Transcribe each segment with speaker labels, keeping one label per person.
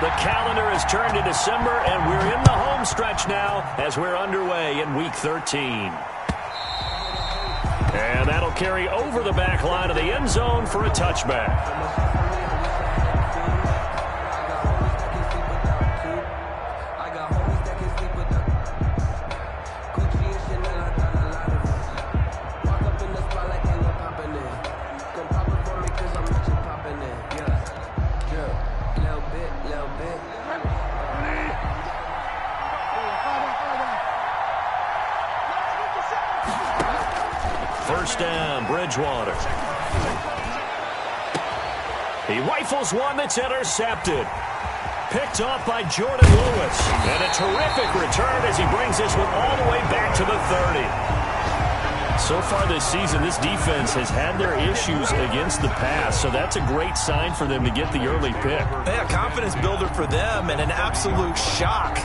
Speaker 1: The calendar has turned to December, and we're in the home stretch now as we're underway in Week 13. And that'll carry over the back line of the end zone for a touchback. First down, Bridgewater. He rifles one that's intercepted. Picked off by Jordan Lewis. And a terrific return as he brings this one all the way back to the 30. So far this season, this defense has had their issues against the pass, so that's a great sign for them to get the early pick.
Speaker 2: Yeah, confidence builder for them and an absolute shock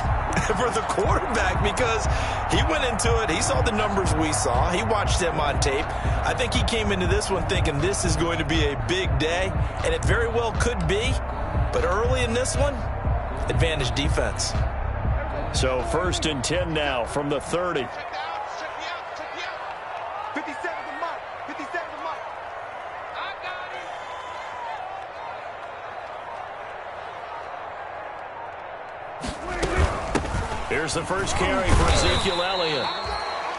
Speaker 2: for the quarterback because he went into it. He saw the numbers we saw. He watched them on tape. I think he came into this one thinking this is going to be a big day, and it very well could be. But early in this one, advantage defense.
Speaker 1: So 1st and 10 now from the 30. Here's the first carry for Ezekiel Elliott.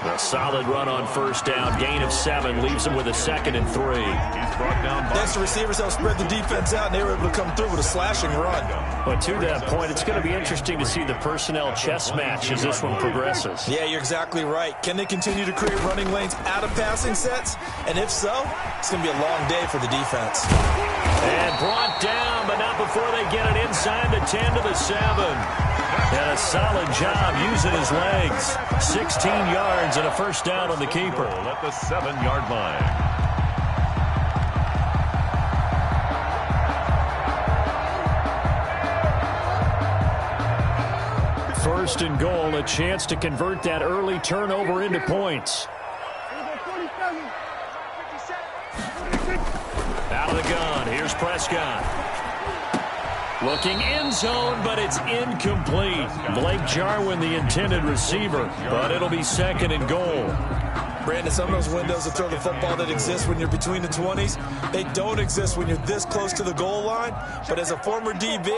Speaker 1: A solid run on first down. Gain of 7 leaves him with a 2nd and 3.
Speaker 2: He's brought down. Next, the receivers helped spread the defense out, and they were able to come through with a slashing run.
Speaker 1: But to that point, it's going to be interesting to see the personnel chess match as this one progresses.
Speaker 2: Yeah, you're exactly right. Can they continue to create running lanes out of passing sets? And if so, it's going to be a long day for the defense.
Speaker 1: And brought down, but not before they get it inside the 10 to the 7. And a solid job using his legs. 16 yards and a first down on the keeper.
Speaker 3: At the 7-yard line.
Speaker 1: First and goal, a chance to convert that early turnover into points. Out of the gun, here's Prescott. Looking end zone, but it's incomplete. Blake Jarwin, the intended receiver, but it'll be 2nd and goal.
Speaker 2: Brandon, some of those windows to throw the football that exist when you're between the 20s, they don't exist when you're this close to the goal line. But as a former DB,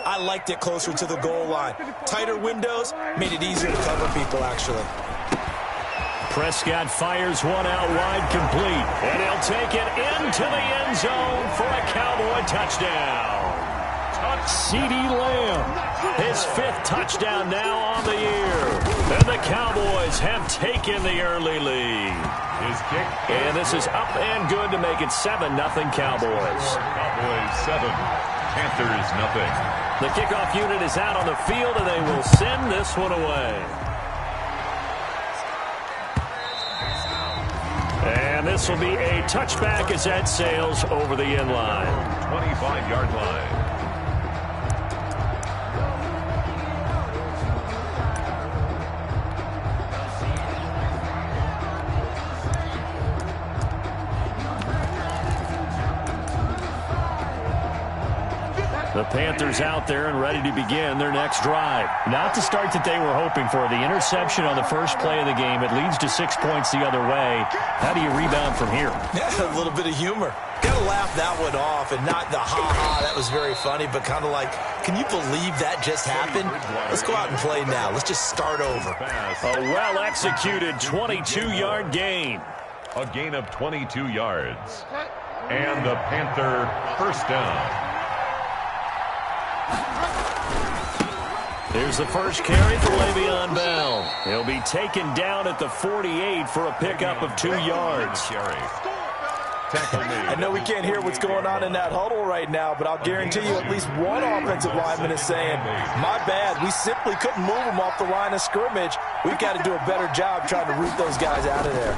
Speaker 2: I liked it closer to the goal line. Tighter windows made it easier to cover people, actually.
Speaker 1: Prescott fires one out wide, complete. And he'll take it into the end zone for a Cowboy touchdown. CeeDee Lamb, his 5th touchdown now on the year. And the Cowboys have taken the early lead.
Speaker 3: His kick.
Speaker 1: And this is up and good to make it 7-0 Cowboys.
Speaker 3: Cowboys 7, Panthers 0.
Speaker 1: The kickoff unit is out on the field, and they will send this one away. And this will be a touchback as that sails over the end line.
Speaker 3: 25-yard line.
Speaker 1: The Panthers out there and ready to begin their next drive. Not the start that they were hoping for. The interception on the first play of the game. It leads to 6 points the other way. How do you rebound from here?
Speaker 2: Yeah, a little bit of humor. Got to laugh that one off and not the ha-ha, that was very funny, but kind of like, can you believe that just happened? Let's go out and play now. Let's just start over.
Speaker 1: A well-executed 22-yard gain.
Speaker 3: A gain of 22 yards. And the Panther first down.
Speaker 1: Here's the first carry for Le'Veon Bell. He'll be taken down at the 48 for a pickup of 2 yards.
Speaker 2: I know we can't hear what's going on in that huddle right now, but I'll guarantee you at least one offensive lineman is saying, my bad, we simply couldn't move them off the line of scrimmage. We've got to do a better job trying to root those guys out of there.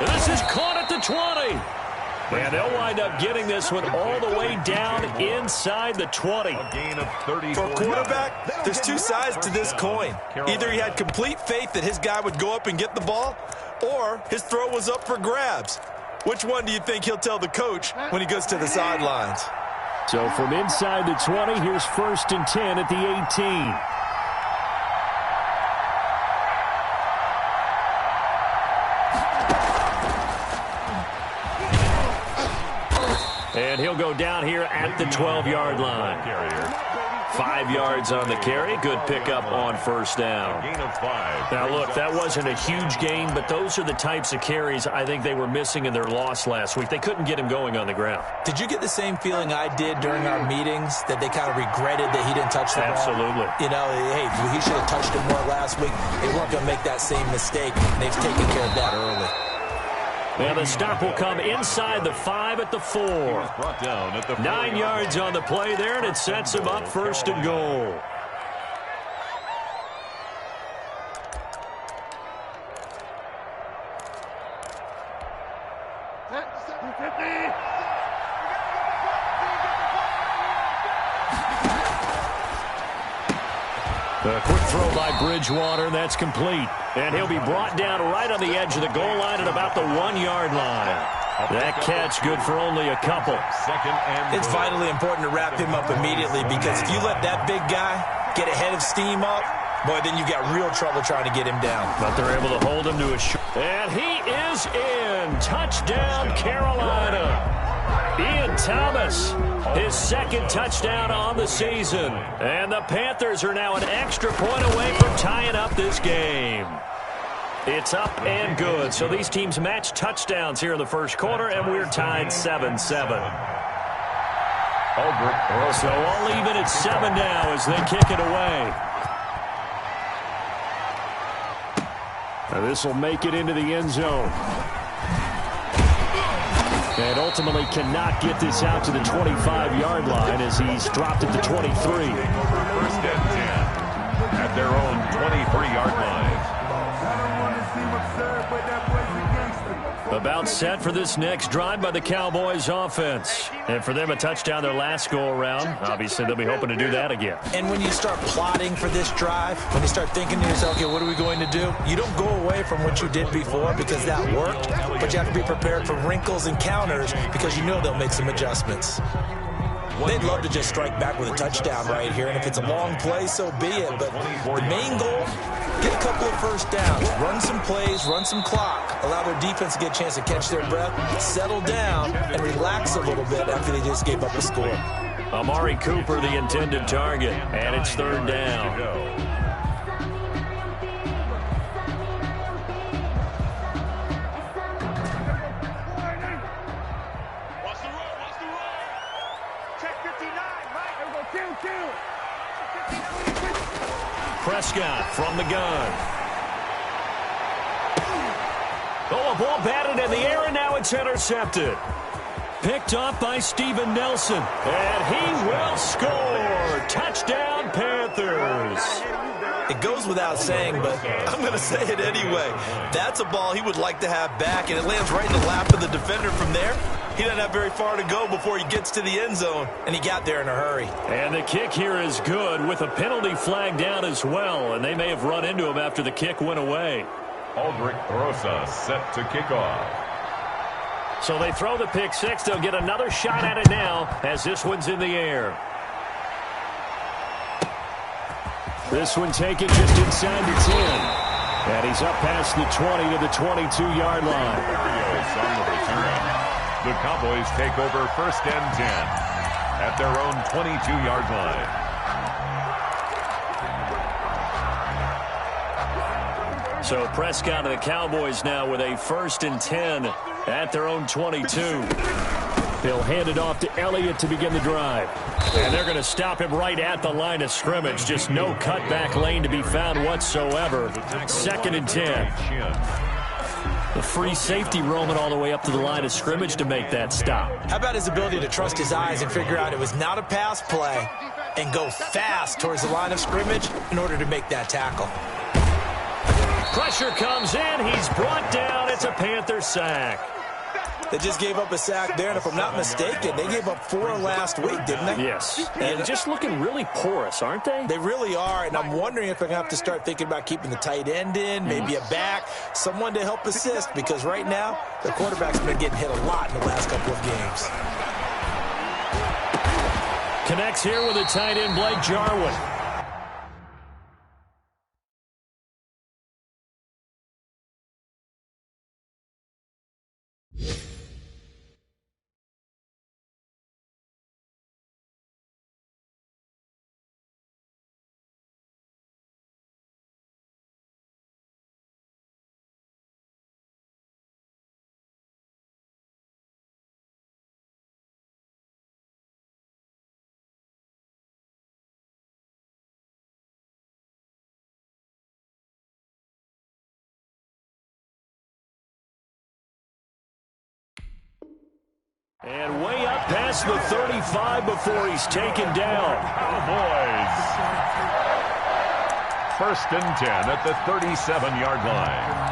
Speaker 1: This is caught at the 20. And they'll wind up getting this one all the way down inside the 20.
Speaker 3: A gain of 34.
Speaker 2: For a quarterback, there's 2 sides to this coin. Either he had complete faith that his guy would go up and get the ball, or his throw was up for grabs. Which one do you think he'll tell the coach when he goes to the sidelines?
Speaker 1: So from inside the 20, here's 1st and 10 at the 18. And he'll go down here at the 12-yard line. 5 yards on the carry. Good pickup on 1st down.
Speaker 3: Gain of 5.
Speaker 1: Now, look, that wasn't a huge gain, but those are the types of carries I think they were missing in their loss last week. They couldn't get him going on the ground.
Speaker 2: Did you get the same feeling I did during our meetings, that they kind of regretted that he didn't touch the ball?
Speaker 1: Absolutely.
Speaker 2: You know, hey, he should have touched it more last week. They weren't going to make that same mistake, and they've taken care of that early.
Speaker 1: And the stop will come inside the 5 at the 4.
Speaker 3: Brought down at the
Speaker 1: 9 yards on the play there, and it sets him up 1st and goal. A quick throw by Bridgewater, that's complete. And he'll be brought down right on the edge of the goal line at about the 1-yard line. That catch good for only a couple.
Speaker 2: It's vitally important to wrap him up immediately, because if you let that big guy get ahead of steam up, boy, then you got real trouble trying to get him down.
Speaker 1: But they're able to hold him to a short. And he is in. Touchdown, Carolina. Ian Thomas, his 2nd touchdown on the season. And the Panthers are now an extra point away from tying up this game. It's up and good. So these teams match touchdowns here in the 1st quarter, and we're tied 7-7. So all even at 7 now as they kick it away. Now this will make it into the end zone. And ultimately cannot get this out to the 25-yard line as he's dropped at the 23.
Speaker 3: 1st and 10 at their own 23-yard line.
Speaker 1: About set for this next drive by the Cowboys offense. And for them, a touchdown their last go-around. Obviously, they'll be hoping to do that again.
Speaker 2: And when you start plotting for this drive, when you start thinking to yourself, okay, what are we going to do? You don't go away from what you did before because that worked, but you have to be prepared for wrinkles and counters because you know they'll make some adjustments. They'd love to just strike back with a touchdown right here, and if it's a long play, so be it. But the main goal, get a couple of 1st downs, run some plays, run some clock, allow their defense to get a chance to catch their breath, settle down, and relax a little bit after they just gave up a score.
Speaker 1: Amari Cooper, the intended target, and it's 3rd down. Prescott from the gun. Oh, a ball batted in the air, and now it's intercepted. Picked off by Steven Nelson. And he will score. Touchdown, Panthers.
Speaker 2: It goes without saying, but I'm going to say it anyway. That's a ball he would like to have back, and it lands right in the lap of the defender from there. He doesn't have very far to go before he gets to the end zone, and he got there in a hurry.
Speaker 1: And the kick here is good with a penalty flag down as well, and they may have run into him after the kick went away.
Speaker 3: Aldrich Rosa set to kick off.
Speaker 1: So they throw the pick 6. They'll get another shot at it now as this one's in the air. This one taken just inside the 10. And he's up past the 20 to the 22-yard line.
Speaker 3: On the return. The Cowboys take over 1st and 10 at their own 22-yard line.
Speaker 1: So Prescott and the Cowboys now with a 1st and 10 at their own 22. They'll hand it off to Elliott to begin the drive. And they're going to stop him right at the line of scrimmage. Just no cutback lane to be found whatsoever. 2nd and 10. The free safety roaming all the way up to the line of scrimmage to make that stop.
Speaker 2: How about his ability to trust his eyes and figure out it was not a pass play and go fast towards the line of scrimmage in order to make that tackle.
Speaker 1: Pressure comes in. He's brought down. It's a Panther sack.
Speaker 2: They just gave up a sack there, and if I'm not mistaken, they gave up 4 last week, didn't they?
Speaker 1: Yes, and just looking really porous, aren't they?
Speaker 2: They really are, and I'm wondering if they're going to have to start thinking about keeping the tight end in, maybe a back, someone to help assist, because right now, the quarterback's been getting hit a lot in the last couple of games.
Speaker 1: Connects here with the tight end, Blake Jarwin. And way up past the 35 before he's taken down.
Speaker 3: Cowboys. 1st and 10 at the 37-yard line.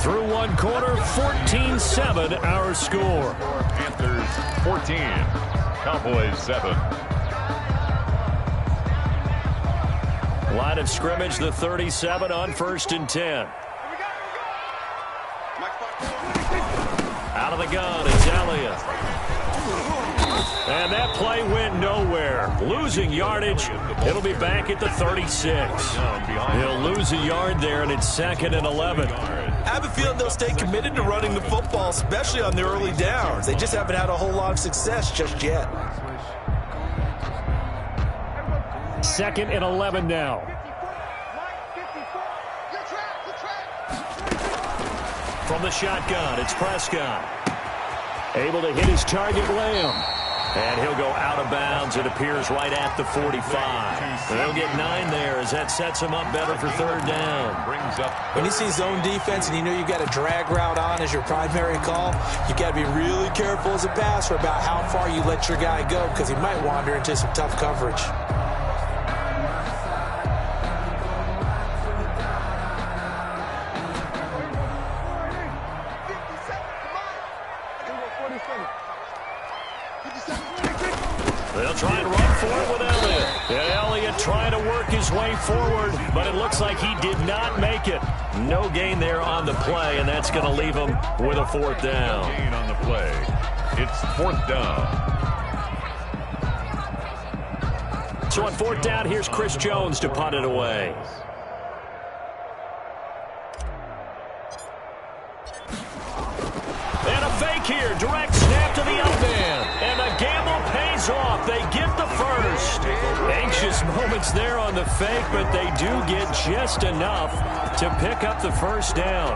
Speaker 1: Through 1 quarter, 14-7 our score.
Speaker 3: Panthers 14, Cowboys 7.
Speaker 1: Line of scrimmage, the 37 on 1st and 10. Out of the gun, it's Elliott. And that play went nowhere. Losing yardage. It'll be back at the 36. He'll lose a yard there, and it's 2nd and 11.
Speaker 2: I have a feeling they'll stay committed to running the football, especially on the early downs. They just haven't had a whole lot of success just yet.
Speaker 1: 2nd and 11 now. From the shotgun, it's Prescott. Able to hit his target, Lamb. And he'll go out of bounds. It appears right at the 45. They'll get 9 there as that sets him up better for 3rd down.
Speaker 3: Brings up.
Speaker 2: When you see zone defense and you know you've got a drag route on as your primary call, you've got to be really careful as a passer about how far you let your guy go because he might wander into some tough coverage.
Speaker 1: They'll try and run for it with Elliott. And Elliott trying to work his way forward, but it looks like he did not make it. No gain there on the play, and that's going to leave him with a 4th down.
Speaker 3: Gain on the play. It's 4th down.
Speaker 1: So on 4th down, here's Chris Jones to punt it away. And a fake here. Direct snap to the up man. And the gamble pays off. They get the first. Anxious moments there on the fake, but they do get just enough to pick up the 1st down.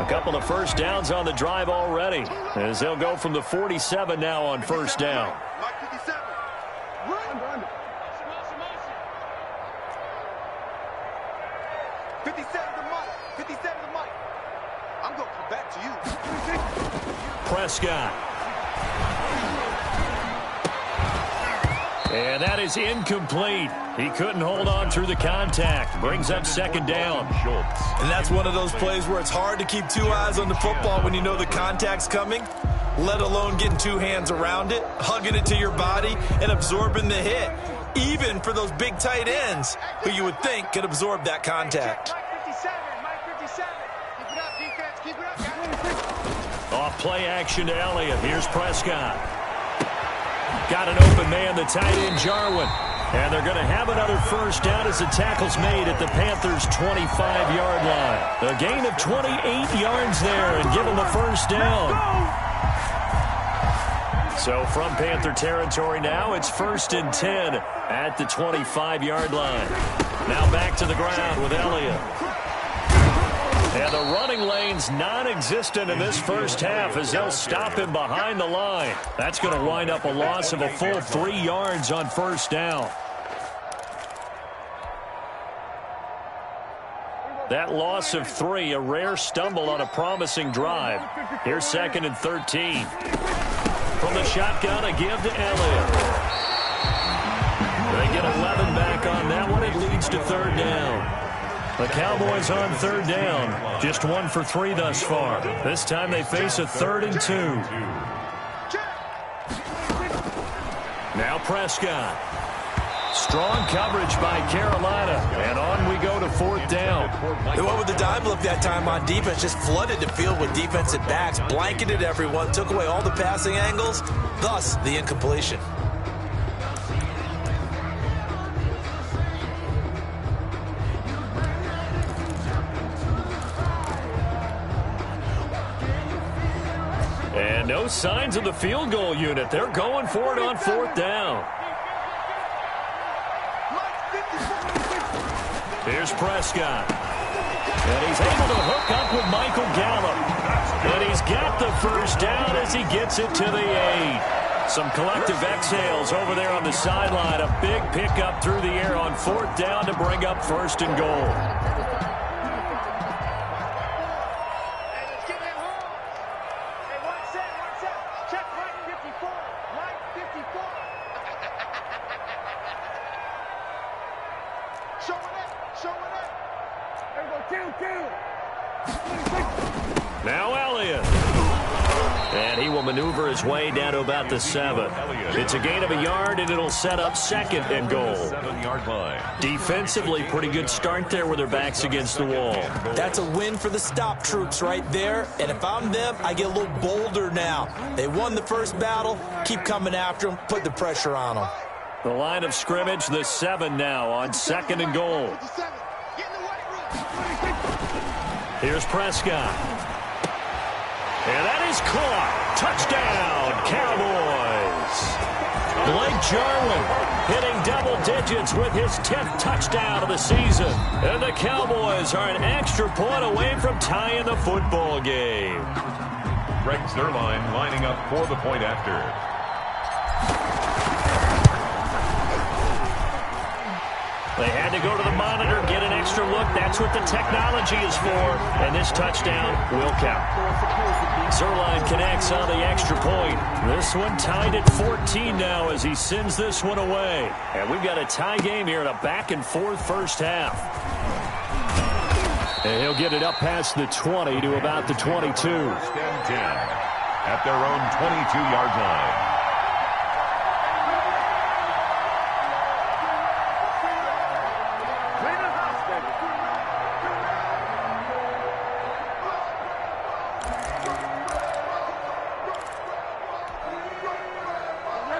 Speaker 1: A couple of 1st downs on the drive already, as they'll go from the 47 now on 1st down.
Speaker 4: 57 to Mike. I'm going to come back to you.
Speaker 1: Prescott. And that is incomplete. He couldn't hold on through the contact. Brings up 2nd down.
Speaker 2: And that's one of those plays where it's hard to keep 2 eyes on the football when you know the contact's coming, let alone getting 2 hands around it, hugging it to your body, and absorbing the hit, even for those big tight ends who you would think could absorb that contact.
Speaker 1: Off play action to Elliott. Here's Prescott. Got an open man, the tight end, Jarwin. And they're going to have another 1st down as the tackle's made at the Panthers' 25-yard line. A gain of 28 yards there and give them the 1st down. So from Panther territory now, it's 1st and 10 at the 25-yard line. Now back to the ground with Elliott. And the running lane's non-existent in this 1st half as they'll stop him behind the line. That's going to wind up a loss of a full 3 yards on 1st down. That loss of 3, a rare stumble on a promising drive. Here's 2nd and 13. From the shotgun, a give to Elliott. They get 11 back on that one. It leads to third down. The Cowboys on third down. Just 1 for 3 thus far. This time they face a 3rd and 2. Now Prescott. Strong coverage by Carolina. And on we go to 4th down.
Speaker 2: They went with the dime look that time on defense. Just flooded the field with defensive backs. Blanketed everyone. Took away all the passing angles. Thus, the incompletion.
Speaker 1: And no signs of the field goal unit. They're going for it on 4th down. Here's Prescott. And he's able to hook up with Michael Gallup. And he's got the first down as he gets it to the 8. Some collective exhales over there on the sideline. A big pickup through the air on 4th down to bring up 1st and goal. Now Elliott. And he will maneuver his way down to about the 7. It's a gain of a yard, and it'll set up 2nd and goal.
Speaker 3: 7-yard line.
Speaker 1: Defensively, pretty good start there with their backs against the wall.
Speaker 2: That's a win for the stop troops right there. And if I'm them, I get a little bolder now. They won the first battle. Keep coming after them. Put the pressure on them.
Speaker 1: The line of scrimmage, the 7 now on 2nd and goal. Here's Prescott. And that is caught. Touchdown, Cowboys. Blake Jarwin hitting double digits with his 10th touchdown of the season. And the Cowboys are an extra point away from tying the football game.
Speaker 3: Greg Zuerlein lining up for the point after.
Speaker 1: They had to go to the monitor, get an extra look. That's what the technology is for. And this touchdown will count. Zuerlein connects on the extra point. This one tied at 14 now as he sends this one away. And we've got a tie game here in a back-and-forth first half. And he'll get it up past the 20 to about the 22.
Speaker 3: 10 at their own 22-yard line.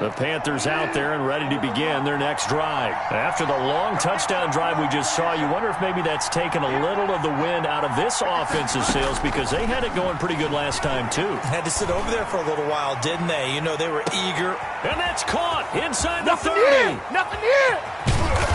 Speaker 1: The Panthers out there and ready to begin their next drive. After the long touchdown drive we just saw, you wonder if maybe that's taken a little of the wind out of this offensive sails because they had it going pretty good last time, too.
Speaker 2: Had to sit over there for a little while, didn't they? You know, they were eager.
Speaker 1: And that's caught inside the 30.
Speaker 4: Nothing here.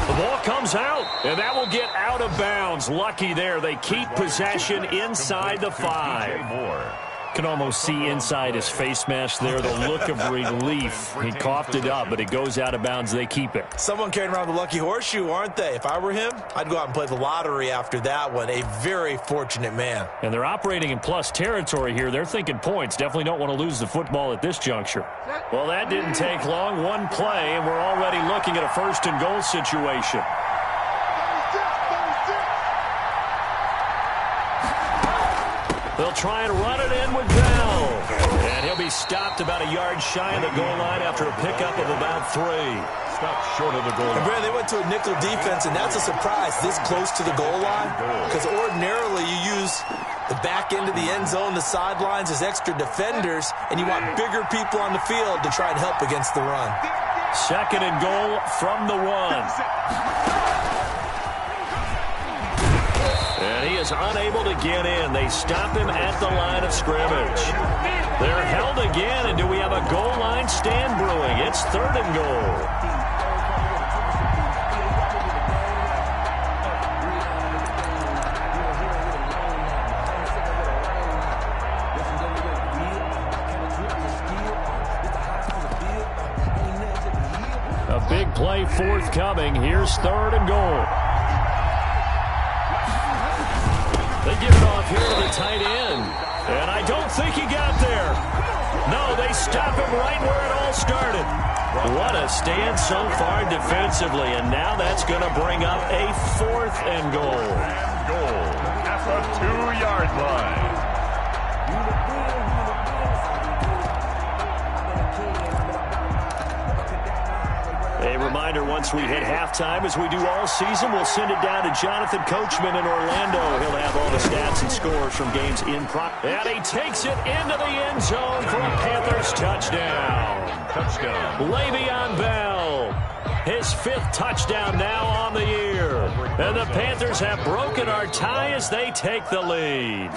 Speaker 1: The ball comes out, and that will get out of bounds. Lucky there. They keep possession inside the 5. Can almost see inside his face mask there the look of relief. He coughed it up, but it goes out of bounds. They keep it.
Speaker 2: Someone carrying around the lucky horseshoe, aren't they? If I were him, I'd go out and play the lottery after that one. A very fortunate man.
Speaker 1: And they're operating in plus territory here. They're thinking points. Definitely don't want to lose the football at this juncture. Well, that didn't take long. One play, and we're already looking at a 1st and goal situation. They'll try and run it in with Bell. And he'll be stopped about a yard shy of the goal line after a pickup of about 3.
Speaker 3: Stopped short of the goal line.
Speaker 2: And Brad, they went to a nickel defense, and that's a surprise this close to the goal line. Because ordinarily you use the back end of the end zone, the sidelines as extra defenders, and you want bigger people on the field to try and help against the run.
Speaker 1: 2nd and goal from the 1. And he is unable to get in. They stop him at the line of scrimmage. They're held again, and do we have a goal line stand brewing? It's 3rd and goal. A big play forthcoming. Here's 3rd and goal. They give it off here to the tight end. And I don't think he got there. No, they stop him right where it all started. What a stand so far defensively, and now that's going to bring up a 4th and goal.
Speaker 3: At the 2-yard line.
Speaker 1: A reminder, once we hit halftime, as we do all season, we'll send it down to Jonathan Coachman in Orlando. He'll have all the stats and scores from games in And he takes it into the end zone for a Panthers touchdown. Le'Veon Bell, his 5th touchdown now on the year. And the Panthers have broken our tie as they take the lead.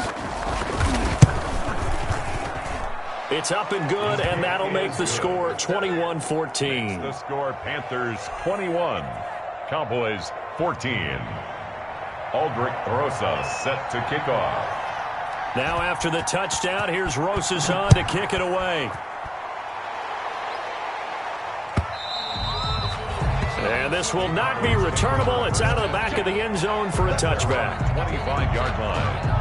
Speaker 1: It's up and good, and that'll make the score 21-14.
Speaker 3: The score, Panthers 21, Cowboys 14. Aldrich Rosa set to kick off.
Speaker 1: Now after the touchdown, here's Rosas on to kick it away. And this will not be returnable. It's out of the back of the end zone for a touchback.
Speaker 3: 25-yard line.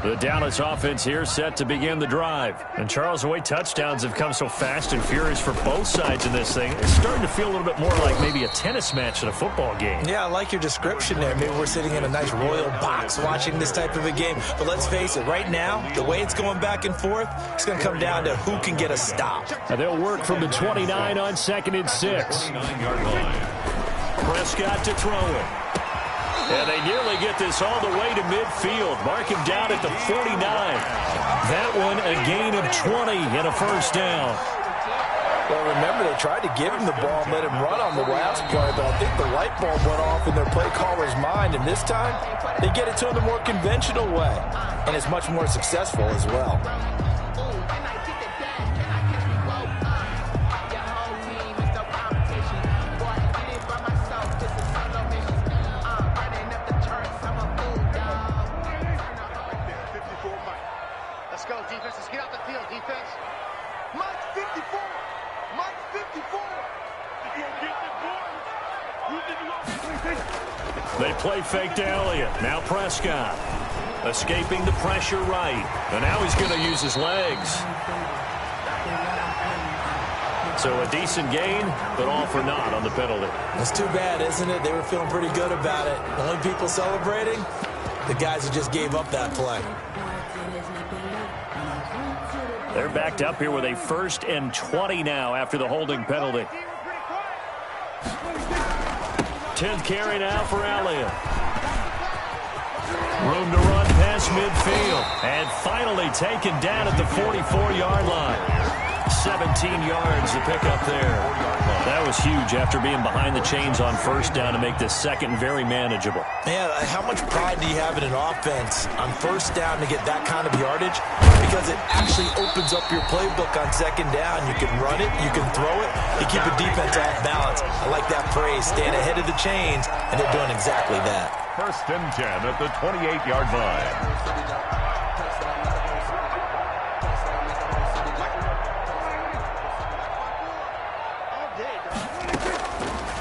Speaker 1: The Dallas offense here set to begin the drive. And Charles, the way touchdowns have come so fast and furious for both sides in this thing, it's starting to feel a little bit more like maybe a tennis match than a football game.
Speaker 2: Yeah, I like your description there. Maybe we're sitting in a nice royal box watching this type of a game. But let's face it, right now, the way it's going back and forth, it's going to come down to who can get a stop.
Speaker 1: They'll work from the 29 on 2nd and 6.
Speaker 3: 9-yard line.
Speaker 1: Prescott to throw it. And they nearly get this all the way to midfield. Mark him down at the 49. That one a gain of 20 and a first down.
Speaker 2: Well, remember, they tried to give him the ball and let him run on the last play, but I think the light bulb went off in their play caller's mind, and this time they get it to him the more conventional way, and it's much more successful as well.
Speaker 1: They play fake to Elliott. Now Prescott escaping the pressure right. And now he's going to use his legs. So a decent gain, but all for naught on the penalty.
Speaker 2: That's too bad, isn't it? They were feeling pretty good about it. The only people celebrating, the guys who just gave up that play.
Speaker 1: They're backed up here with a 1st and 20 now after the holding penalty. 10th carry now for Elliott. Room to run past midfield. And finally taken down at the 44-yard line. 17 yards to pick up there. That was huge after being behind the chains on 1st down to make this 2nd very manageable.
Speaker 2: Man, how much pride do you have in an offense on 1st down to get that kind of yardage? Because it actually opens up your playbook on 2nd down. You can run it, you can throw it, you keep a defense off balance. I like that phrase, staying ahead of the chains, and they're doing exactly that.
Speaker 3: 1st and 10 at the 28-yard line.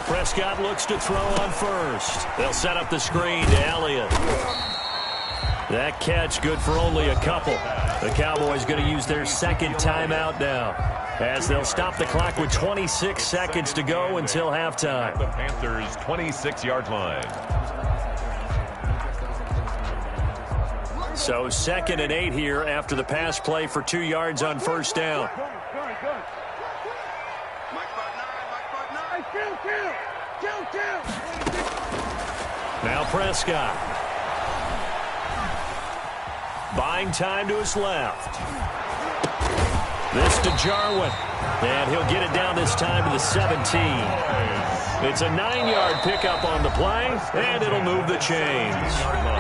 Speaker 1: Prescott looks to throw on 1st. They'll set up the screen to Elliott. That catch good for only a couple. The Cowboys going to use their 2nd timeout now, as they'll stop the clock with 26 seconds to go until halftime.
Speaker 3: The Panthers' 26-yard line.
Speaker 1: So 2nd and 8 here after the pass play for 2 yards on 1st down. Now Prescott. Buying time to his left. This to Jarwin. And he'll get it down this time to the 17. It's a 9-yard pickup on the play, and it'll move the chains.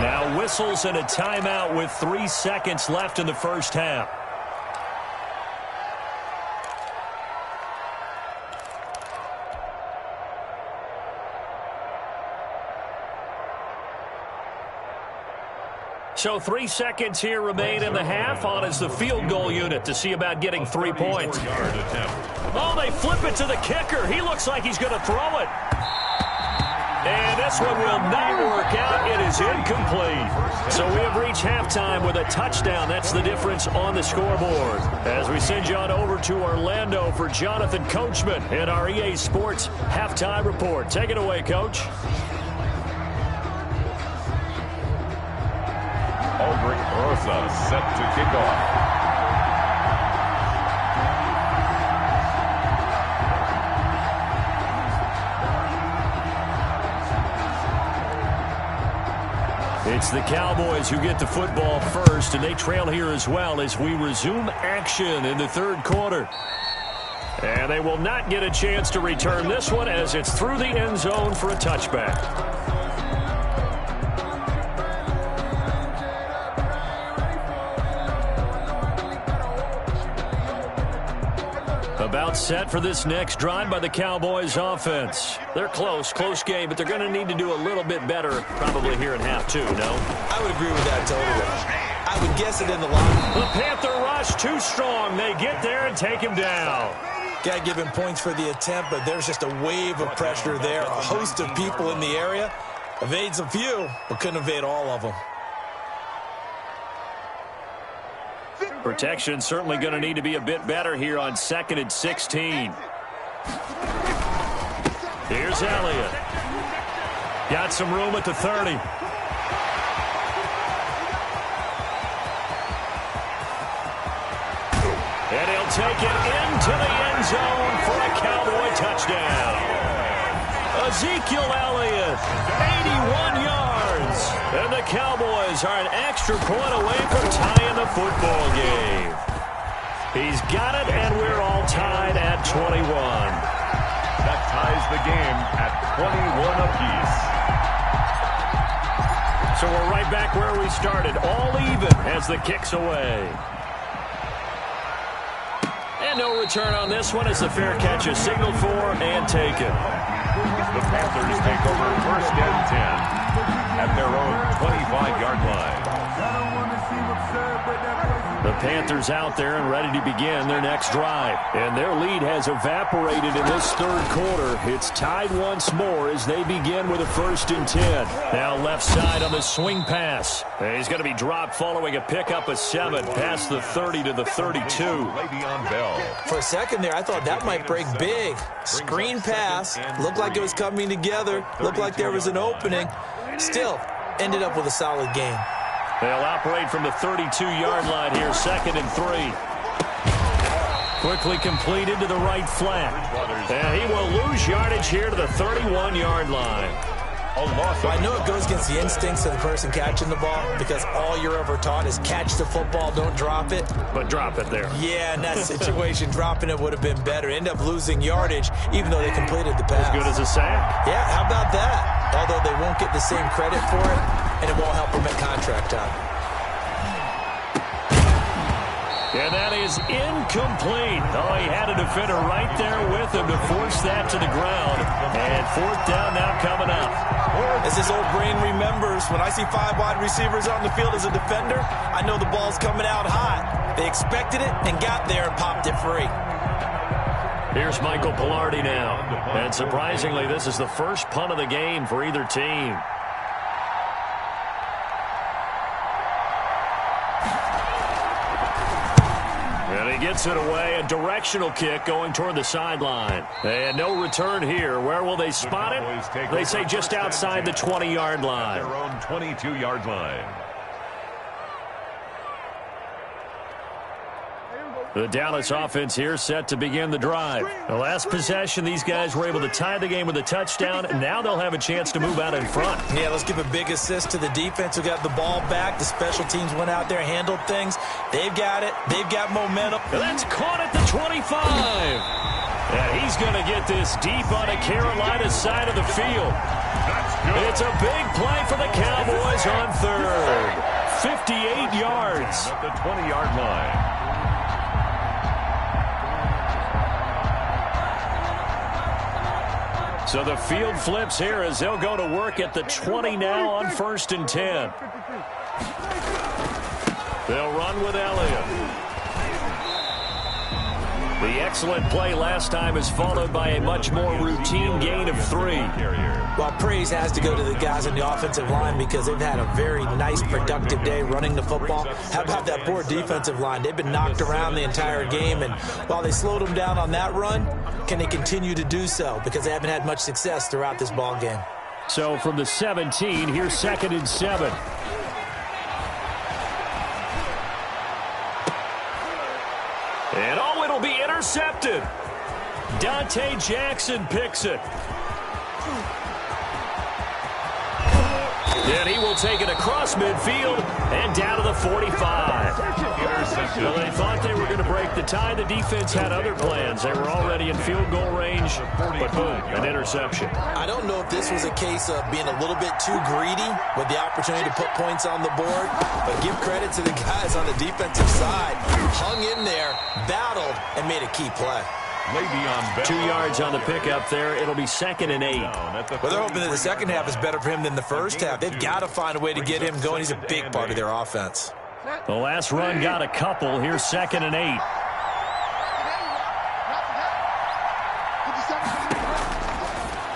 Speaker 1: Now whistles and a timeout with 3 seconds left in the 1st half. So 3 seconds here remain in the half. On is the field goal unit to see about getting 3 points. Oh, they flip it to the kicker. He looks like he's going to throw it. And this one will not work out. It is incomplete. So we have reached halftime with a touchdown. That's the difference on the scoreboard. As we send you on over to Orlando for Jonathan Coachman in our EA Sports halftime report. Take it away, Coach.
Speaker 3: Aldrich Rosa set to kick off.
Speaker 1: It's the Cowboys who get the football first, and they trail here as well as we resume action in the third quarter. And they will not get a chance to return this one as it's through the end zone for a touchback. About set for this next drive by the Cowboys offense. They're close game, but they're going to need to do a little bit better probably here in half two, no?
Speaker 2: I would agree with that totally. I would guess it in the line.
Speaker 1: The Panther rush too strong. They get there and take him down.
Speaker 2: Got to give him points for the attempt, but there's just a wave of pressure there. A host of people in the area. Evades a few, but couldn't evade all of them.
Speaker 1: Protection certainly going to need to be a bit better here on 2nd and 16. Here's Elliott. Got some room at the 30. And he'll take it into the end zone for a Cowboy touchdown. Ezekiel Elliott, 81 yards. And the Cowboys are an extra point away from tying the football game. He's got it, and we're all tied at 21.
Speaker 3: That ties the game at 21 apiece.
Speaker 1: So we're right back where we started, all even as the kick's away. And no return on this one as the fair catch is signaled for and taken.
Speaker 3: The Panthers take over 1st and 10 at their own 25-yard line.
Speaker 1: The Panthers out there and ready to begin their next drive. And their lead has evaporated in this third quarter. It's tied once more as they begin with a 1st and 10. Now left side on the swing pass. And he's going to be dropped following a pickup of 7 past the 30 to the 32.
Speaker 3: Le'Veon Bell.
Speaker 2: For a second there, I thought that might break big. Screen pass. Looked like it was coming together. Looked like there was an opening. Still, ended up with a solid game.
Speaker 1: They'll operate from the 32-yard line here, 2nd and 3. Quickly completed to the right flat. And he will lose yardage here to the 31-yard line.
Speaker 2: Well, I know it goes against the instincts of the person catching the ball because all you're ever taught is catch the football, don't drop it.
Speaker 1: But drop it there.
Speaker 2: Yeah, in that situation, dropping it would have been better. End up losing yardage even though they completed the pass.
Speaker 1: As good as a sack.
Speaker 2: Yeah, how about that? Although they won't get the same credit for it, and it won't help them at contract time.
Speaker 1: And that is incomplete. Oh, he had a defender right there with him to force that to the ground. And 4th down now coming up.
Speaker 2: As this old brain remembers, when I see 5 wide receivers on the field as a defender, I know the ball's coming out hot. They expected it and got there and popped it free.
Speaker 1: Here's Michael Pilardi now. And surprisingly, this is the first punt of the game for either team. And he gets it away. A directional kick going toward the sideline. And no return here. Where will they spot it? They say just outside the 20-yard line.
Speaker 3: Their own 22-yard line.
Speaker 1: The Dallas offense here set to begin the drive. The last possession, these guys were able to tie the game with a touchdown, and now they'll have a chance to move out in front.
Speaker 2: Yeah, let's give a big assist to the defense who got the ball back. The special teams went out there, handled things. They've got it. They've got momentum.
Speaker 1: And that's caught at the 25. And he's going to get this deep on the Carolina side of the field. It's a big play for the Cowboys on 3rd. 58 yards.
Speaker 3: At the 20-yard line.
Speaker 1: So the field flips here as they'll go to work at the 20 now on 1st and 10. They'll run with Elliott. The excellent play last time is followed by a much more routine gain of 3.
Speaker 2: Well, praise has to go to the guys on the offensive line because they've had a very nice, productive day running the football. How about that poor defensive line? They've been knocked around the entire game, and while they slowed them down on that run, can they continue to do so? Because they haven't had much success throughout this ball game.
Speaker 1: So from the 17, here's 2nd and 7. And oh, it'll be intercepted. Dante Jackson picks it. And he will take it across midfield and down to the 45. Well, they thought they were going to break the tie. The defense had other plans. They were already in field goal range, but boom, an interception.
Speaker 2: I don't know if this was a case of being a little bit too greedy with the opportunity to put points on the board, but give credit to the guys on the defensive side. Hung in there, battled, and made a key play.
Speaker 1: 2 yards on the pickup there. It'll be 2nd and 8.
Speaker 2: Well, they're hoping that the second half is better for him than the first half. They've got to find a way to get him going. He's a big part of their offense.
Speaker 1: The last run got a couple. Here's 2nd and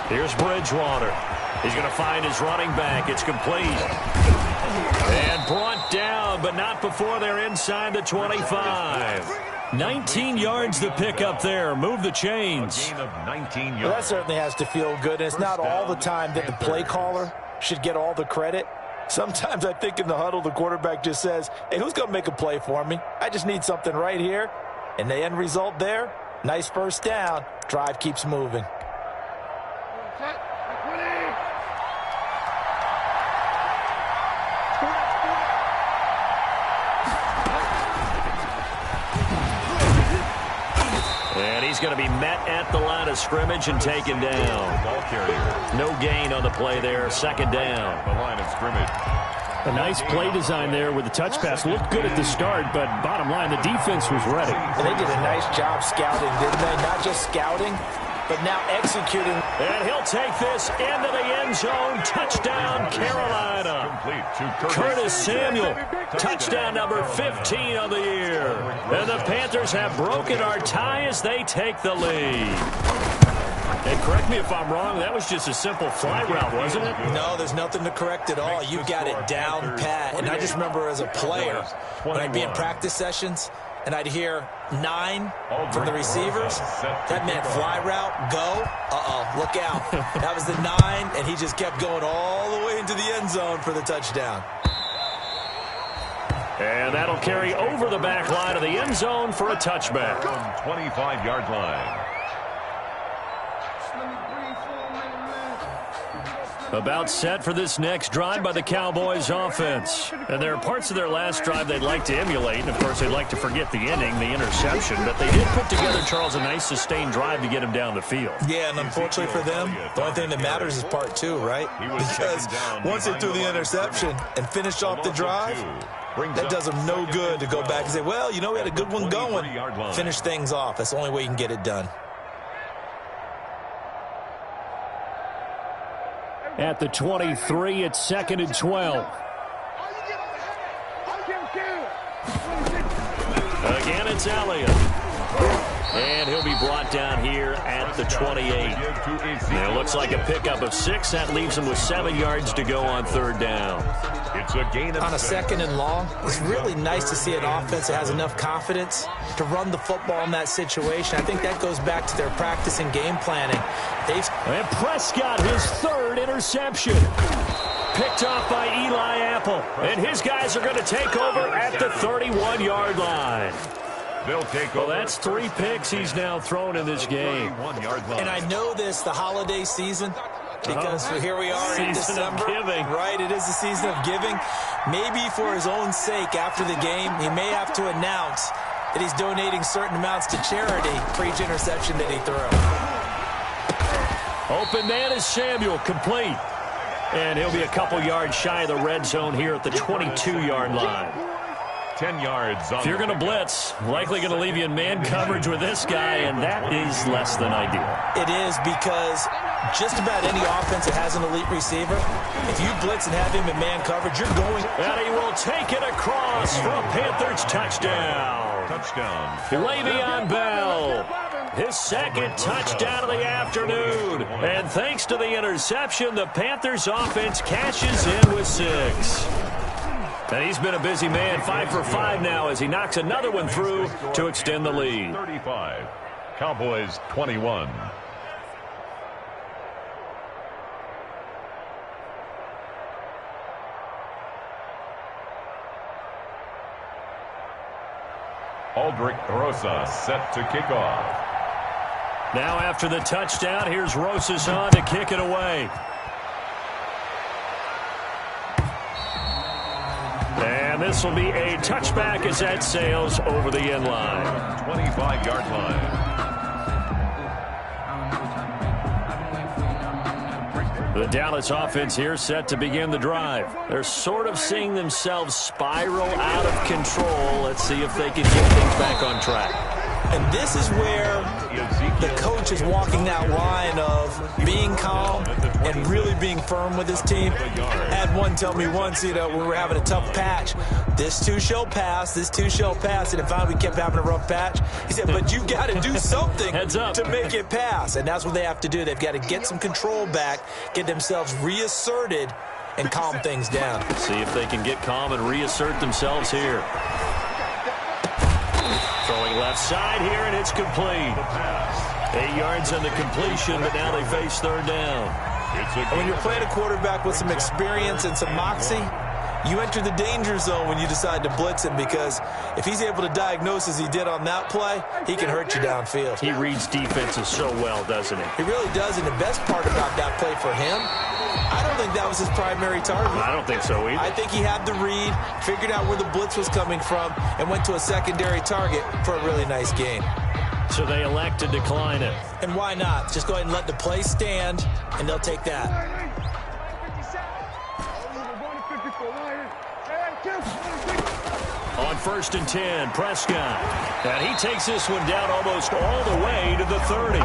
Speaker 1: 8. Here's Bridgewater. He's going to find his running back. It's complete. And brought down, but not before they're inside the 25. 19 yards to pick up there. Move the chains.
Speaker 2: Well, that certainly has to feel good. And it's not all the time that the play caller should get all the credit. Sometimes I think in the huddle, the quarterback just says, hey, who's going to make a play for me? I just need something right here. And the end result there, nice first down. Drive keeps moving.
Speaker 1: And he's going to be met at the line of scrimmage and taken down. No gain on the play there. 2nd down.
Speaker 3: The line of scrimmage.
Speaker 1: A nice play design there with the touch pass. Looked good at the start, but bottom line, the defense was ready.
Speaker 2: And they did a nice job scouting, didn't they? Not just scouting, but now executing.
Speaker 1: And he'll take this into the end zone. Touchdown, Carolina. Curtis Samuel, touchdown number 15 of the year. And the Panthers have broken our tie as they take the lead. And correct me if I'm wrong, that was just a simple fly route, wasn't it?
Speaker 2: No, there's nothing to correct at all. You've got it down pat. And I just remember as a player, when I'd be in practice sessions, and I'd hear 9 from the receivers, that meant fly route, go, look out. That was the 9, and he just kept going all the way into the end zone for the touchdown.
Speaker 1: And that'll carry over the back line of the end zone for a touchback.
Speaker 3: 25-yard line.
Speaker 1: About set for this next drive by the Cowboys offense. And there are parts of their last drive they'd like to emulate. And, of course, they'd like to forget the inning, the interception. But they did put together, Charles, a nice sustained drive to get him down the field.
Speaker 2: Yeah, and unfortunately for them, the only thing that matters is part 2, right? Because once they threw the interception and finished off the drive, that does them no good to go back and say, well, you know, we had a good one going. Finish things off. That's the only way you can get it done.
Speaker 1: At the 23, it's 2nd and 12. Again, it's Elliott. And he'll be brought down here at the 28. And it looks like a pickup of 6. That leaves him with 7 yards to go on 3rd down.
Speaker 3: It's a gain of
Speaker 2: on a 2nd and long. It's really nice to see an offense that has enough confidence to run the football in that situation. I think that goes back to their practice and game planning.
Speaker 1: And Prescott, his 3rd interception. Picked off by Eli Apple. And his guys are going to take over at the 31-yard line.
Speaker 3: They'll take
Speaker 1: well, that's 3 picks he's now thrown in this game.
Speaker 2: And I know this, the holiday season, because here we are in December.
Speaker 1: Giving.
Speaker 2: Right, it is the season of giving. Maybe for his own sake after the game, he may have to announce that he's donating certain amounts to charity for each interception that he threw.
Speaker 1: Open man is Samuel, complete. And he'll be a couple yards shy of the red zone here at the 22-yard line.
Speaker 3: 10 yards.
Speaker 1: If you're going to blitz, likely going to leave you in man coverage with this guy, and that is less than ideal.
Speaker 2: It is, because just about any offense that has an elite receiver, if you blitz and have him in man coverage, you're going.
Speaker 1: And he will take it across for a Panthers touchdown.
Speaker 3: Touchdown.
Speaker 1: Le'Veon Bell. His second touchdown of the afternoon. And thanks to the interception, the Panthers offense cashes in with 6. And he's been a busy man, 5 for 5 now as he knocks another one through to extend the lead.
Speaker 3: 35. Cowboys 21. Aldrich Rosa set to kick off.
Speaker 1: Now after the touchdown, here's Rosas on to kick it away. And this will be a touchback as that sails over the end line.
Speaker 3: 25-yard line.
Speaker 1: The Dallas offense here set to begin the drive. They're sort of seeing themselves spiral out of control. Let's see if they can get things back on track.
Speaker 2: And this is where the coach is walking that line of being calm and really being firm with his team. I had one tell me once, when we were having a tough patch, this too shall pass, this too shall pass. And finally we kept having a rough patch. He said, but you've got to do something to make it pass. And that's what they have to do. They've got to get some control back, get themselves reasserted, and calm things down.
Speaker 1: See if they can get calm and reassert themselves here. Throwing left side here, and it's complete. 8 yards on the completion, but now they face third down.
Speaker 2: And when you're playing a quarterback with some experience and some moxie, you enter the danger zone when you decide to blitz him, because if he's able to diagnose as he did on that play, he can hurt you downfield.
Speaker 1: He reads defenses so well, doesn't he?
Speaker 2: He really does, and the best part about that play for him, I don't think that was his primary target.
Speaker 1: I don't think so either.
Speaker 2: I think he had the read, figured out where the blitz was coming from, and went to a secondary target for a really nice gain.
Speaker 1: So they elect to decline it.
Speaker 2: And why not? Just go ahead and let the play stand, and they'll take that.
Speaker 1: On 1st and 10, Prescott. And he takes this one down almost all the way to the 30.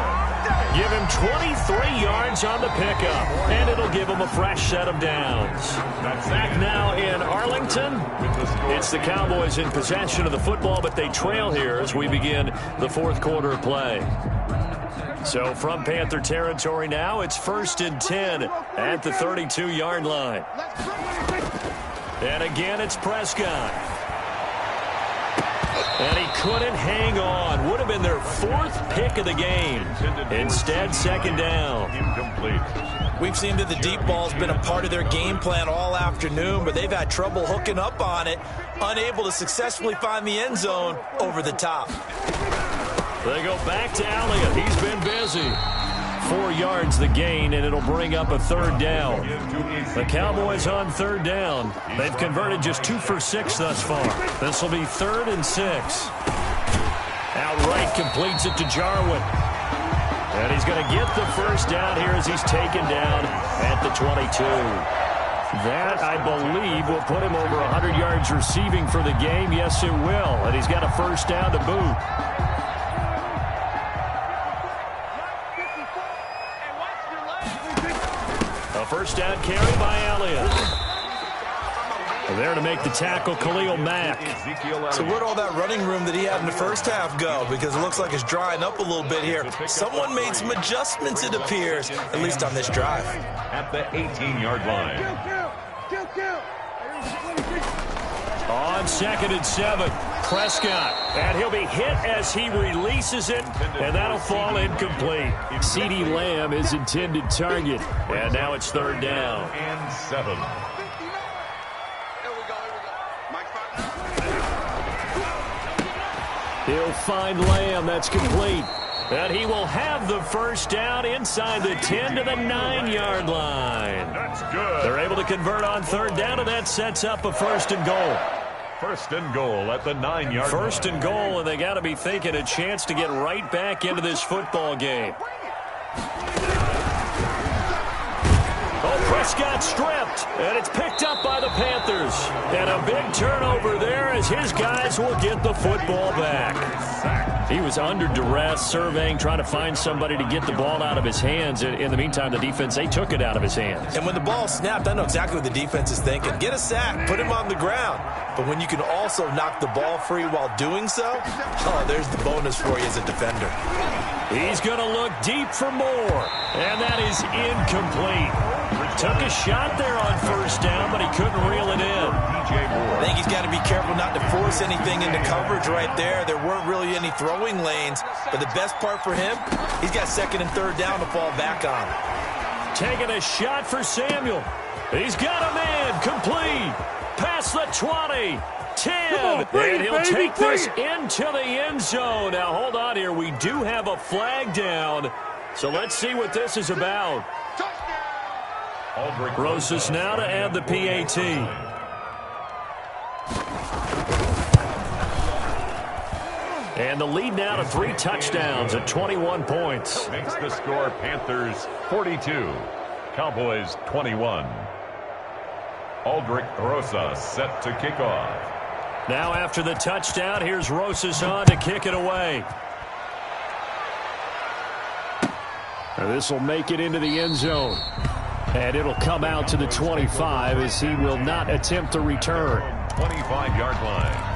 Speaker 1: Give him 23 yards on the pickup, and it'll give him a fresh set of downs. Back now in Arlington. It's the Cowboys in possession of the football, but they trail here as we begin the fourth quarter of play. So from Panther territory now, it's 1st and 10 at the 32-yard line. And again, it's Prescott. And he couldn't hang on. Would have been their 4th pick of the game. Instead, 2nd down.
Speaker 3: Incomplete.
Speaker 2: We've seen that the deep ball's been a part of their game plan all afternoon, but they've had trouble hooking up on it, unable to successfully find the end zone over the top.
Speaker 1: They go back to Elliott. He's been busy. 4 yards the gain, and it'll bring up a 3rd down. The Cowboys on 3rd down. They've converted just 2 for 6 thus far. This will be 3rd and 6. Outright completes it to Jarwin. And he's going to get the first down here as he's taken down at the 22. That, I believe, will put him over 100 yards receiving for the game. Yes, it will. And he's got a first down to boot. A first down carry by Elliott. There to make the tackle, Khalil Mack.
Speaker 2: So where'd all that running room that he had in the first half go? Because it looks like it's drying up a little bit here. Someone made some adjustments, it appears, at least on this drive.
Speaker 3: At the 18-yard line.
Speaker 1: On 2nd and 7, Prescott. And he'll be hit as he releases it, and that'll fall incomplete. CeeDee Lamb is intended target. And now it's 3rd down.
Speaker 3: And 7.
Speaker 1: He'll find Lamb. That's complete. And he will have the first down inside the 10 to the 9-yard line.
Speaker 3: That's good.
Speaker 1: They're able to convert on 3rd down, and that sets up a 1st and goal.
Speaker 3: 1st and goal at the 9-yard line.
Speaker 1: 1st and goal, and they got to be thinking a chance to get right back into this football game. Oh, Prescott stripped, and it's picked up by the Panthers. And a big turnover there as his guys will get the football back. He was under duress, surveying, trying to find somebody to get the ball out of his hands. In the meantime, the defense, they took it out of his hands.
Speaker 2: And when the ball snapped, I know exactly what the defense is thinking. Get a sack, put him on the ground. But when you can also knock the ball free while doing so, oh, there's the bonus for you as a defender.
Speaker 1: He's going to look deep for more, and that is incomplete. Took a shot there on first down, but he couldn't reel it in.
Speaker 2: I think he's got to be careful not to force anything into coverage right there. There weren't really any throwing lanes, but the best part for him, he's got second and third down to fall back on.
Speaker 1: Taking a shot for Samuel. He's got a man complete. Past the 20. 10. And he'll take this into the end zone. Now, hold on here. We do have a flag down. So let's see what this is about. Rosas now to add the PAT. And the lead now to 3 touchdowns at 21 points.
Speaker 3: Makes the score Panthers 42, Cowboys 21. Aldrich Rosas set to kick off.
Speaker 1: Now after the touchdown, here's Rosas on to kick it away. This will make it into the end zone. And it'll come out to the 25 as he will not attempt to return.
Speaker 3: 25-yard line.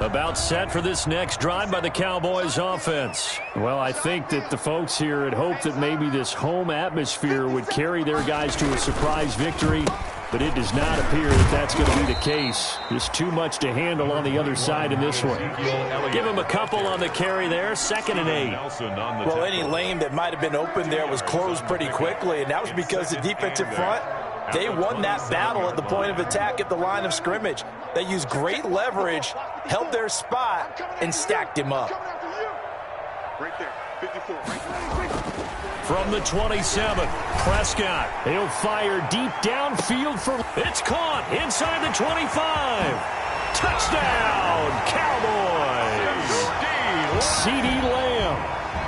Speaker 1: About set for this next drive by the Cowboys offense. Well, I think that the folks here had hoped that maybe this home atmosphere would carry their guys to a surprise victory, but it does not appear that that's going to be the case. Just too much to handle on the other side in this one. Give him a couple on the carry there, 2nd and 8.
Speaker 2: Well, any lane that might have been open there was closed pretty quickly, and that was because the defensive front, they won that battle at the point of attack at the line of scrimmage. They used great leverage, held their spot, and stacked him up.
Speaker 4: Right there, 54.
Speaker 1: From the 27, Prescott. He'll fire deep downfield for... It's caught inside the 25. Touchdown, Cowboys. C.D. Lamb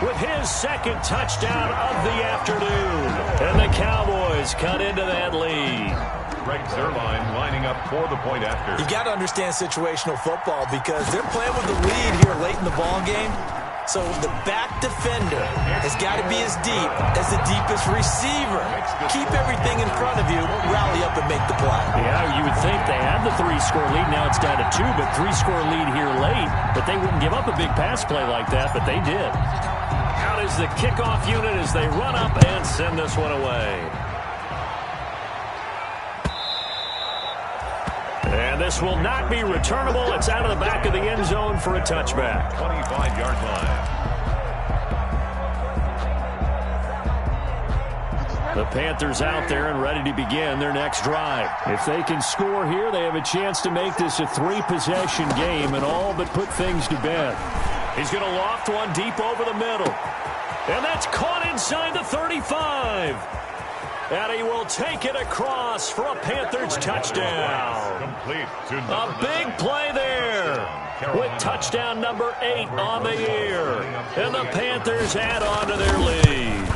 Speaker 1: with his 2nd touchdown of the afternoon. And the Cowboys cut into that lead.
Speaker 3: Greg Zuerlein lining up for the point after.
Speaker 2: You got to understand situational football because they're playing with the lead here late in the ball game. So the back defender has got to be as deep as the deepest receiver. Keep everything in front of you, rally up and make the play.
Speaker 1: Yeah, you would think they had the 3-score lead. Now it's down to 2, but 3-score lead here late. But they wouldn't give up a big pass play like that, but they did. Out is the kickoff unit as they run up and send this one away. And this will not be returnable. It's out of the back of the end zone for a touchback.
Speaker 3: 25-yard line.
Speaker 1: The Panthers out there and ready to begin their next drive. If they can score here, they have a chance to make this a 3-possession game and all but put things to bed. He's going to loft one deep over the middle. And that's caught inside the 35. And he will take it across for a Panthers touchdown. A big play there with touchdown number 8 on the year. And the Panthers add on to their lead.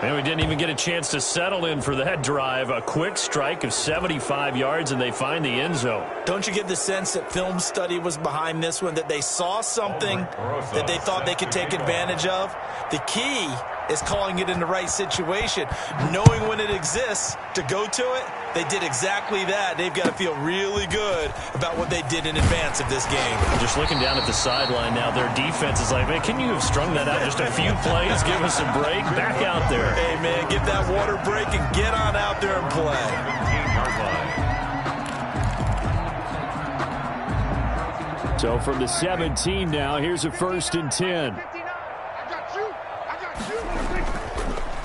Speaker 1: And we didn't even get a chance to settle in for that drive. A quick strike of 75 yards, and they find the end zone.
Speaker 2: Don't you get the sense that film study was behind this one, that they saw something that they thought they could take advantage of? The key is calling it in the right situation, knowing when it exists to go to it. They did exactly that. They've got to feel really good about what they did in advance of this game.
Speaker 1: Just looking down at the sideline now, their defense is like, man, can you have strung that out just a few plays? Give us a break. Back out there.
Speaker 2: Hey, man, give that water break and get on out there and play.
Speaker 3: 17-yard line.
Speaker 1: So from the 17 now, here's a 1st and 10.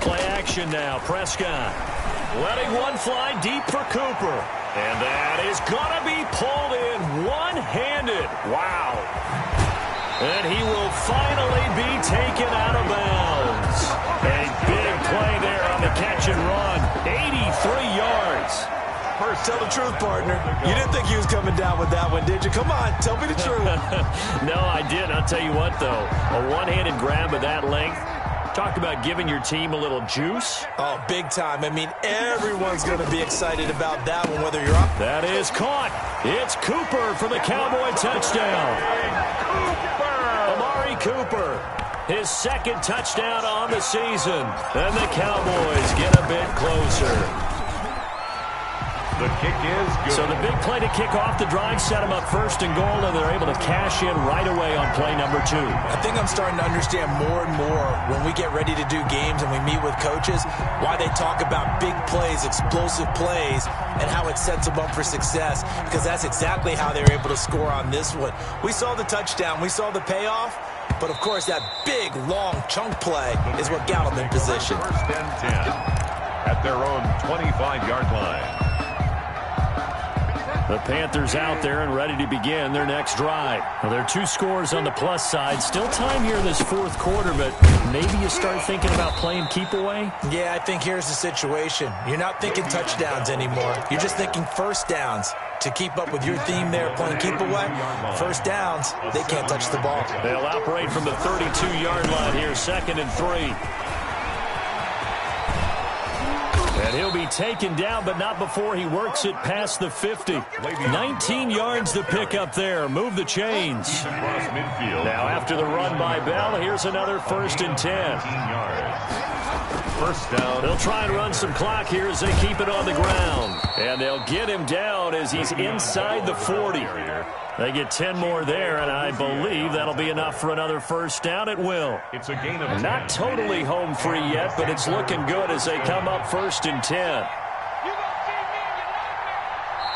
Speaker 1: Play action now, Prescott. Letting one fly deep for Cooper. And that is going to be pulled in one-handed. Wow. And he will finally be taken out of bounds. A big play there on the catch and run. 83 yards.
Speaker 2: Tell the truth, partner. You didn't think he was coming down with that one, did you? Come on, tell me the truth.
Speaker 1: No, I didn't. I'll tell you what, though. A one-handed grab of that length. Talk about giving your team a little juice.
Speaker 2: Oh, big time. I mean, everyone's going to be excited about that one, whether you're up.
Speaker 1: That is caught. It's Cooper for the Cowboy touchdown. Amari Cooper, his second touchdown on the season. And the Cowboys get a bit closer.
Speaker 3: The kick is good.
Speaker 1: So the big play to kick off the drive set them up first and goal, and they're able to cash in right away on play number 2.
Speaker 2: I think I'm starting to understand more and more when we get ready to do games and we meet with coaches why they talk about big plays, explosive plays, and how it sets them up for success, because that's exactly how they were able to score on this one. We saw the touchdown. We saw the payoff. But, of course, that big, long chunk play is what got them in position.
Speaker 3: First and 10 at their own 25-yard line.
Speaker 1: The Panthers out there and ready to begin their next drive. Well, there are 2 scores on the plus side. Still time here in this fourth quarter, but maybe you start thinking about playing keep away?
Speaker 2: Yeah, I think here's the situation. You're not thinking touchdowns anymore. You're just thinking first downs. To keep up with your theme there, playing keep away, first downs, they can't touch the ball.
Speaker 1: They'll operate from the 32-yard line here, 2nd and 3. And he'll be taken down, but not before he works it past the 50. 19 yards to pick up there. Move the chains. Now after the run by Bell, here's another 1st and 10.
Speaker 3: First down.
Speaker 1: They'll try and run some clock here as they keep it on the ground. And they'll get him down as he's inside the 40. They get 10 more there, and I believe that'll be enough for another first down. It will.
Speaker 3: It's a gain of 10.
Speaker 1: Not totally home free yet, but it's looking good as they come up 1st and 10.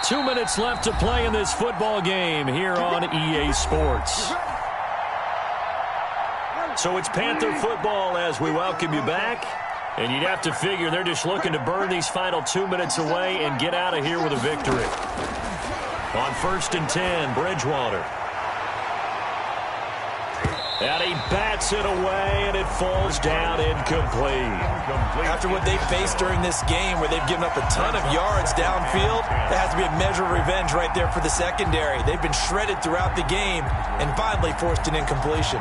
Speaker 1: 2 minutes left to play in this football game here on EA Sports. So it's Panther football as we welcome you back. And you'd have to figure they're just looking to burn these final 2 minutes away and get out of here with a victory. On 1st and 10, Bridgewater. And he bats it away, and it falls down incomplete.
Speaker 2: After what they faced during this game where they've given up a ton of yards downfield, there has to be a measure of revenge right there for the secondary. They've been shredded throughout the game and finally forced an incompletion.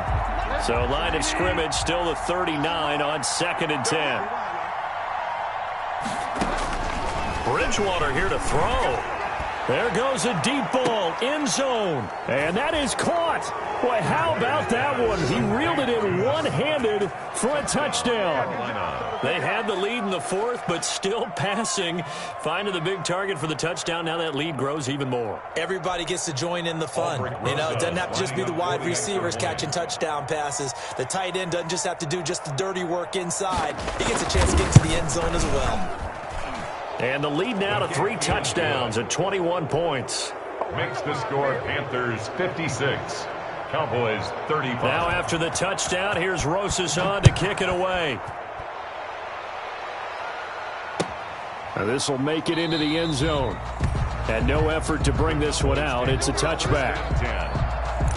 Speaker 1: So line of scrimmage still the 39 on 2nd and 10. Bridgewater here to throw. There goes a deep ball, end zone, and that is caught. Boy, how about that one? He reeled it in one-handed for a touchdown. They had the lead in the 4th, but still passing, finding the big target for the touchdown. Now that lead grows even more.
Speaker 2: Everybody gets to join in the fun. You know, it doesn't have to just be the wide receivers catching touchdown passes. The tight end doesn't just have to do just the dirty work inside. He gets a chance to get to the end zone as well.
Speaker 1: And the lead now to 3 touchdowns at 21 points.
Speaker 3: Makes the score Panthers 56. Cowboys 35.
Speaker 1: Now after the touchdown, here's Rosas on to kick it away. This will make it into the end zone. And no effort to bring this one out. It's a touchback.
Speaker 3: 10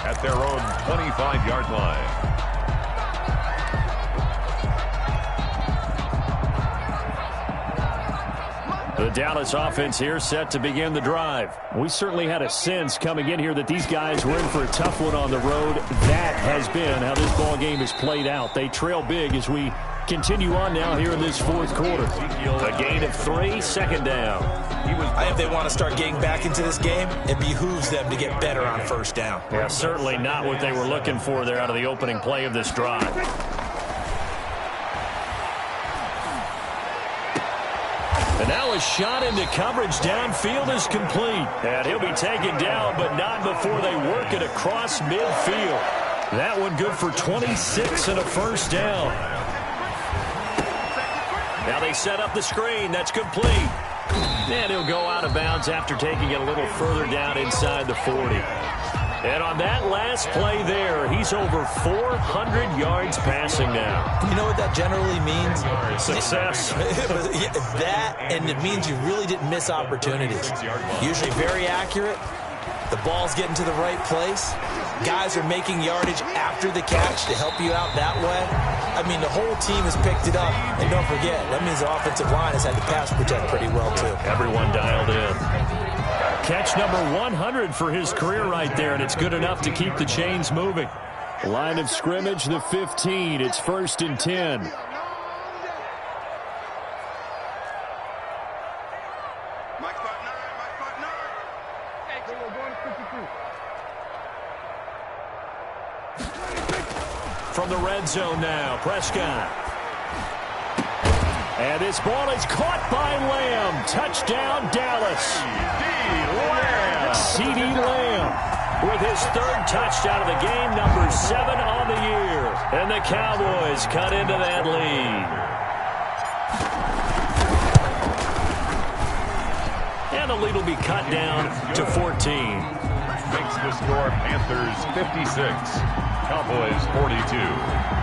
Speaker 3: at their own 25-yard line.
Speaker 1: The Dallas offense here set to begin the drive. We certainly had a sense coming in here that these guys were in for a tough one on the road. That has been how this ball game has played out. They trail big as we continue on now here in this 4th quarter. A gain of 3, 2nd down.
Speaker 2: I think they want to start getting back into this game. It behooves them to get better on first down.
Speaker 1: Yeah, certainly not what they were looking for there out of the opening play of this drive. And now a shot into coverage downfield is complete. And he'll be taken down, but not before they work it across midfield. That one good for 26 and a first down. Now they set up the screen. That's complete. And he'll go out of bounds after taking it a little further down inside the 40. And on that last play there, he's over 400 yards passing now.
Speaker 2: You know what that generally means?
Speaker 1: Success.
Speaker 2: That, and it means you really didn't miss opportunities. Usually very accurate. The ball's getting to the right place. Guys are making yardage after the catch to help you out that way. I mean, the whole team has picked it up. And don't forget, that means the offensive line has had to pass protect pretty well, too.
Speaker 1: Everyone dialed in. Catch number 100 for his career right there, and it's good enough to keep the chains moving. Line of scrimmage, the 15. It's 1st and 10. From the red zone now, Prescott. And this ball is caught by Lamb. Touchdown, Dallas. CeeDee Lamb with his 3rd touchdown of the game, number 7 on the year. And the Cowboys cut into that lead. And the lead will be cut down to 14.
Speaker 3: Makes the score Panthers 56, Cowboys 42.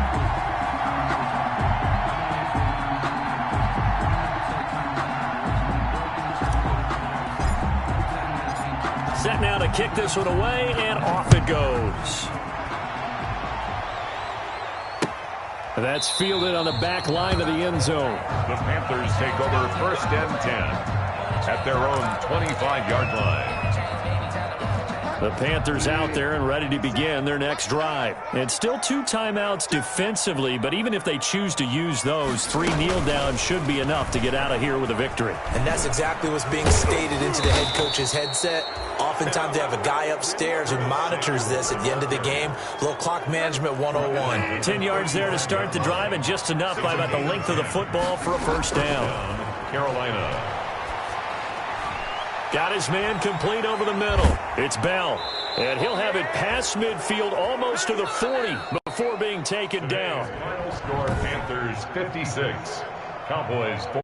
Speaker 1: Set now to kick this one away, and off it goes. That's fielded on the back line of the end zone.
Speaker 3: The Panthers take over 1st and 10 at their own 25-yard line.
Speaker 1: The Panthers out there and ready to begin their next drive. And still 2 timeouts defensively, but even if they choose to use those, 3 kneel downs should be enough to get out of here with a victory.
Speaker 2: And that's exactly what's being stated into the head coach's headset. Oftentimes they have a guy upstairs who monitors this at the end of the game. Little clock management 101.
Speaker 1: 10 yards there to start the drive, and just enough by about the length of the football for a 1st down.
Speaker 3: Carolina.
Speaker 1: Got his man complete over the middle. It's Bell. And he'll have it past midfield almost to the 40 before being taken down.
Speaker 3: Final score Panthers 56, Cowboys 4.